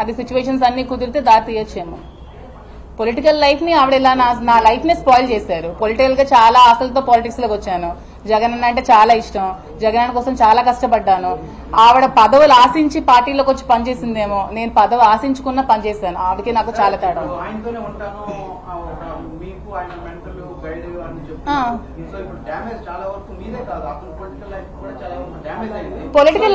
అది సిచ్యువేషన్స్ అన్ని కుదిరితే దారి తీయొచ్చేమో. పొలిటికల్ లైఫ్ ని ఆవిడ ఇలా నా లైఫ్ ని స్పాయిల్ చేశారు. పొలిటికల్ గా చాలా ఆశలతో పాలిటిక్స్ లోకి వచ్చాను. జగన్ అన్న అంటే చాలా ఇష్టం. జగన్ అన్న కోసం చాలా కష్టపడ్డాను. ఆవిడ పదవులు ఆశించి పార్టీలోకి వచ్చి పనిచేసిందేమో, నేను పదవి ఆశించుకున్న పనిచేశాను. ఆవిడకి నాకు చాలా తేడా. పొలిటికల్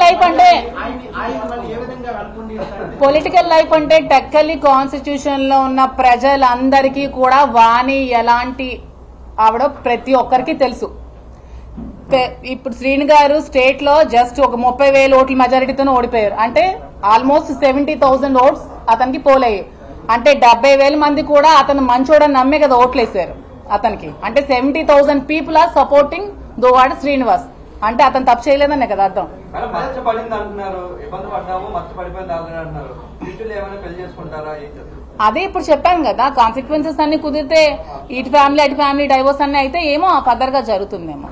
లైఫ్ అంటే టెక్కలి కాన్స్టిట్యూషన్ లో ఉన్న ప్రజలందరికీ కూడా వాణి ఎలాంటి ఆవిడ ప్రతి ఒక్కరికి తెలుసు. ఇప్పుడు శ్రీని గారు స్టేట్ లో జస్ట్ ఒక 30,000 ఓట్ల మెజారిటీతో ఓడిపోయారు. అంటే ఆల్మోస్ట్ 70,000 ఓట్స్ అతనికి పోలయ్యాయి. అంటే 70,000 మంది కూడా అతను మంచోడని నమ్మే కదా ఓట్లేశారు అతనికి. అంటే 70,000 people are supporting Duvvada Srinivas. అంటే అతను తప్పు చేయలేదనే కదా అర్థం. అదే ఇప్పుడు చెప్పాను కదా, కాన్సిక్వెన్సెస్ అన్ని కుదిరితే ఇటు ఫ్యామిలీ అటు ఫ్యామిలీ డైవోర్స్ అన్ని అయితే ఏమో ఫర్దర్ గా జరుగుతుందేమో.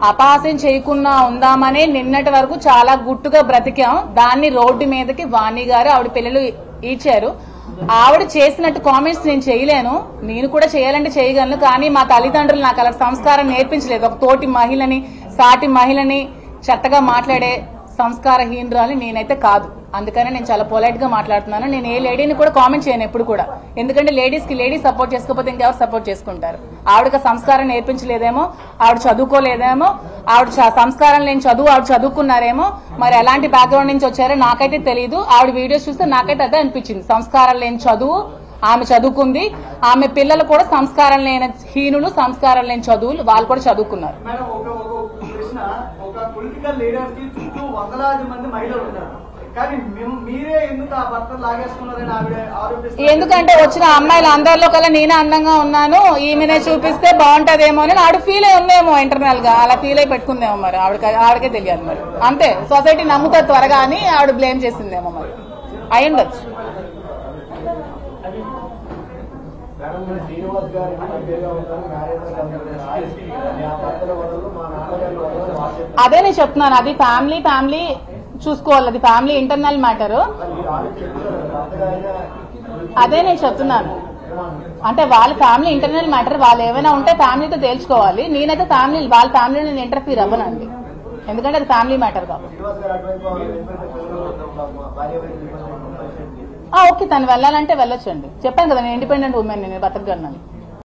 అపహాస్యం చేయకుండా ఉందామని నిన్నటి వరకు చాలా గుట్టుగా బ్రతికాం. దాన్ని రోడ్డు మీదకి వాణి గారు ఆవిడ పిల్లలు ఇచ్చారు. ఆవిడ చేసినట్టు కామెంట్స్ నేను చేయలేను. నేను కూడా చేయాలంటే చేయగలను. కానీ మా తల్లిదండ్రులు నాకు అలా సంస్కారం నేర్పించలేదు. ఒక తోటి మహిళని, సాటి మహిళని చెత్తగా మాట్లాడే సంస్కారహీనరాలు నేనైతే కాదు. అందుకనే నేను చాలా పొలైట్ గా మాట్లాడుతున్నాను. నేను ఏ లేడీని కూడా కామెంట్ చేయను ఎప్పుడు కూడా. ఎందుకంటే లేడీస్ కి లేడీస్ సపోర్ట్ చేసుకోకపోతే ఇంకెవరు సపోర్ట్ చేసుకుంటారు. ఆవిడకి సంస్కారం నేర్పించలేదేమో, ఆవిడ చదువుకోలేదేమో, ఆవిడ సంస్కారం లేని చదువు ఆవిడ చదువుకున్నారేమో. మరి ఎలాంటి బ్యాక్గ్రౌండ్ నుంచి వచ్చారో నాకైతే తెలియదు. ఆవిడ వీడియోస్ చూస్తే నాకైతే అదే అనిపించింది. సంస్కారం లేని చదువు ఆమె చదువుకుంది. ఆమె పిల్లలు కూడా సంస్కారం లేని హీనులు, సంస్కారం లేని చదువులు వాళ్ళు కూడా చదువుకున్నారు. పొలిటికల్ లీడర్స్ కి చుట్టూ వందలాది మంది మహిళలు ఉన్నారు. కానీ మీరే ఎందుకు ఆ భర్తను లాగేసుకున్నారని ఆవిడ ఆరోపిస్తారు. ఎందుకంటే వచ్చిన అమ్మాయిలు అందరిలో కల్లా నేనే అందంగా ఉన్నాను, ఈమెనే చూపిస్తే బాగుంటదేమో అని ఆవిడ ఫీల్ అయి ఉందేమో. ఇంటర్నల్ గా అలా ఫీల్ అయి పెట్టుకుందేమో. మరి ఆవిడకే తెలియదు. మరి అంతే, సొసైటీ నమ్ముతారు త్వరగా అని ఆవిడ బ్లేమ్ చేసిందేమో. మరి అయి ఉండొచ్చు. అదే నేను చెప్తున్నాను. అది ఫ్యామిలీ చూసుకోవాలి. అది ఫ్యామిలీ ఇంటర్నల్ మ్యాటర్. అదే నేను చెప్తున్నాను. అంటే వాళ్ళ ఫ్యామిలీ ఇంటర్నల్ మ్యాటర్. వాళ్ళు ఏమైనా ఉంటే ఫ్యామిలీతో తేల్చుకోవాలి. నేనైతే వాళ్ళ ఫ్యామిలీలో నేను ఇంటర్ఫీర్ అవ్వనండి. ఎందుకంటే అది ఫ్యామిలీ మ్యాటర్ కాబట్టి. ఓకే, తను వెళ్ళాలంటే వెళ్ళొచ్చండి. చెప్పాను కదా నేను ఇండిపెండెంట్ ఉమెన్, నేను బతకగలను.